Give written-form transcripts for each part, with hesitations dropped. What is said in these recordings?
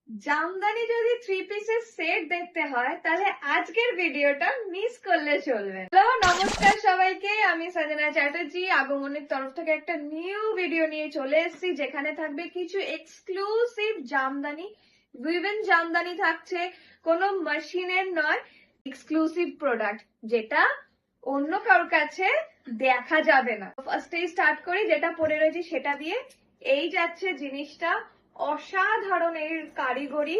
জামদানি যদি 3 পিসের সেট দেখতে হয় তাহলে আজকের ভিডিওটা মিস করলে চলবে। হ্যালো, নমস্কার সবাইকে, আমি সঞ্জনা চ্যাটার্জি আগমনের তরফ থেকে একটা নিউ ভিডিও নিয়ে চলে এসেছি, যেখানে থাকবে কিছু এক্সক্লুসিভ জামদানি, উইভেন জামদানি থাকছে, কোনো মেশিনের নয়, এক্সক্লুসিভ প্রোডাক্ট যেটা অন্য কারোর কাছে দেখা যাবে না। ফার্স্টেই স্টার্ট করি, যেটা পরে রয়েছে সেটা দিয়ে। এই যাচ্ছে জিনিসটা, অসাধারণ এর কারিগরি,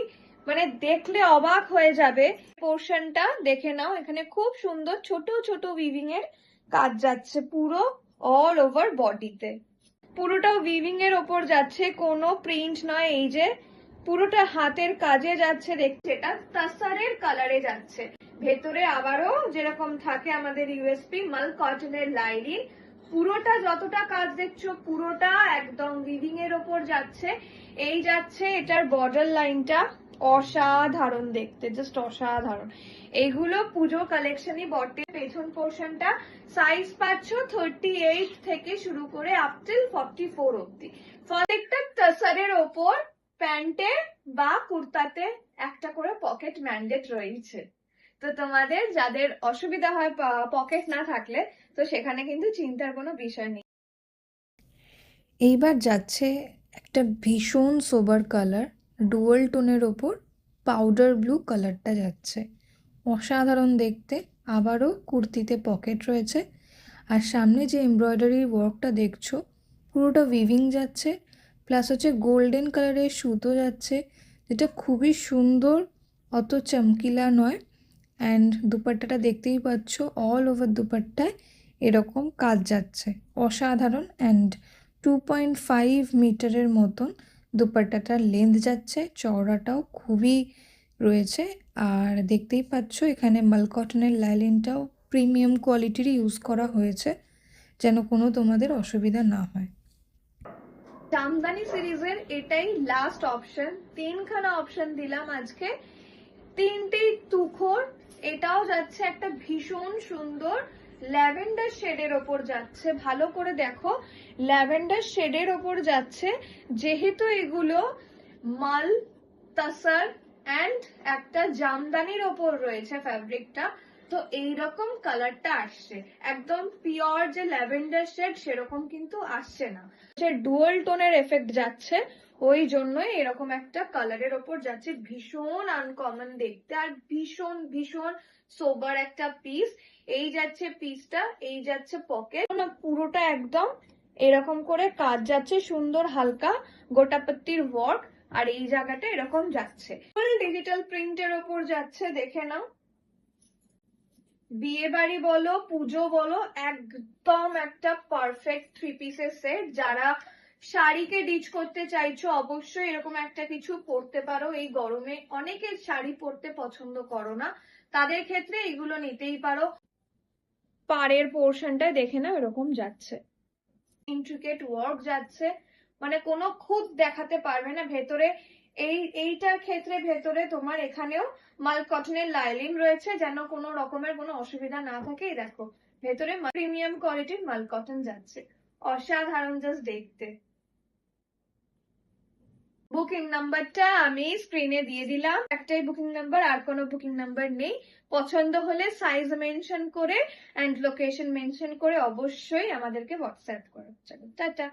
মানে দেখলে অবাক হয়ে যাবে। পোর্শনটা দেখে নাও, এখানে খুব সুন্দর ছোট ছোট উইভিং এর কাজ যাচ্ছে পুরো অল ওভার বডিতে। পুরোটা উইভিং এর ওপর যাচ্ছে, কোনো প্রিন্ট নয়। এই যে পুরোটা হাতের কাজে যাচ্ছে, দেখছে এটা তাসারের কালারে যাচ্ছে। ভেতরে আবারও যেরকম থাকে আমাদের ইউএসপি মাল কটনের লাইনিং, পুরোটা যতটা কাজ দেখছো পুরোটা একদম উইভিং এর ওপর যাচ্ছে। এই যাচ্ছে এটার বর্ডার লাইনটা, অসাধারণ দেখতে, জাস্ট অসাধারণ। এগুলো পুজো কালেকশনই বটে। পেছন পোর্শনটা সাইজ পাচ্ছ 38 থেকে শুরু করে আপ টিল 44 অব্দি। প্রত্যেকটা তাসারের ওপর প্যান্টে বা কুর্তাতে একটা করে পকেট ম্যান্ডেট রয়েছে। তো তোমাদের যাদের অসুবিধা হয় পকেট না থাকলে, তো সেখানে কিন্তু চিন্তার কোনো বিষয় নেই। এইবার যাচ্ছে একটা ভীষণ সোবার কালার, ডুয়াল টোনের ওপর পাউডার ব্লু কালারটা যাচ্ছে, অসাধারণ দেখতে। আবারও কুর্তিতে পকেট রয়েছে, আর সামনে যে এমব্রয়ডারি ওয়ার্কটা দেখছো পুরোটা উইভিং যাচ্ছে, প্লাস হচ্ছে গোল্ডেন কালারের সুতো যাচ্ছে, যেটা খুবই সুন্দর, অত চমকিলা নয়। অ্যান্ড দুপাট্টাটা দেখতেই পাচ্ছ, অল ওভার দুপাট্টায় এরকম কাজ যাচ্ছে, অসাধারণ। অ্যান্ড 2.5 মিটারের মতন দুপাট্টাটার লেন্থ যাচ্ছে, চওড়াটাও খুবই রয়েছে। আর দেখতেই পাচ্ছ এখানে মালকটনের লাইলিনটাও প্রিমিয়াম কোয়ালিটির ইউজ করা হয়েছে, যেন কোনো তোমাদের অসুবিধা না হয়। জামদানি সিরিজের এটাই লাস্ট অপশন। তিনখানা অপশন দিলাম আজকে, তিনটেই তুখোর। এটাও যাচ্ছে একটা ভীষণ সুন্দর ল্যাভেন্ডার শেডের ওপর যাচ্ছে, ভালো করে দেখো, ল্যাভেন্ডার শেডের ওপর যাচ্ছে। যেহেতু এগুলো মাল তাসার অ্যান্ড একটা জামদানির ওপর রয়েছে ফ্যাব্রিকটা, তো এইরকম কালারটা আসছে। একদম পিওর যে ল্যাভেন্ডার শেড সেরকম কিন্তু আসছে না, সে ডুয়াল টোনের এফেক্ট যাচ্ছে, ওই জন্যই এরকম একটা কালারের ওপর যাচ্ছে। ভীষণ আনকমন দেখতে আর ভীষণ ভীষণ সোবার একটা পিস। এই যাচ্ছে পিসটা, এই যাচ্ছে পকেট, না পুরোটা একদম এরকম করে কাজ যাচ্ছে, সুন্দর হালকা গোটাপত্তির ওয়ার্ক। আর এই জায়গাটা এরকম যাচ্ছে, ফুল ডিজিটাল প্রিন্টের ওপর যাচ্ছে, দেখে নাও। বিয়ে বাড়ি বলো, পুজো বলো, একদম একটা পারফেক্ট 3 পিসের সেট। যারা শাড়িকে ডিচ করতে চাইছো অবশ্যই এরকম একটা কিছু পরতে পারো। এই গরমে অনেকে শাড়ি পরতে পছন্দ করো না, তাদের ক্ষেত্রে এগুলো নিতেই পারো। পাড়ের পোর্শনটা দেখে নাও, এরকম যাচ্ছে, ইন্ট্রিকেট ওয়ার্ক যাচ্ছে, মানে কোনো খুঁত দেখাতে পারবে না ভেতরে। এইটার ক্ষেত্রে ভেতরে তোমার এখানেও মাল কটনের লাইলিন রয়েছে, যেন কোনো রকমের কোনো অসুবিধা না থাকে। দেখো ভেতরে প্রিমিয়াম কোয়ালিটির মাল কটন যাচ্ছে, অসাধারণ জাস্ট দেখতে। বুকিং নাম্বারটা আমি স্ক্রিনে দিয়ে দিলাম, একটাই বুকিং নাম্বার, আর কোনো বুকিং নাম্বার নেই। পছন্দ হলে সাইজ মেনশন করে অ্যান্ড লোকেশন মেনশন করে অবশ্যই আমাদেরকে হোয়াটসঅ্যাপ করো। চলো টাটা।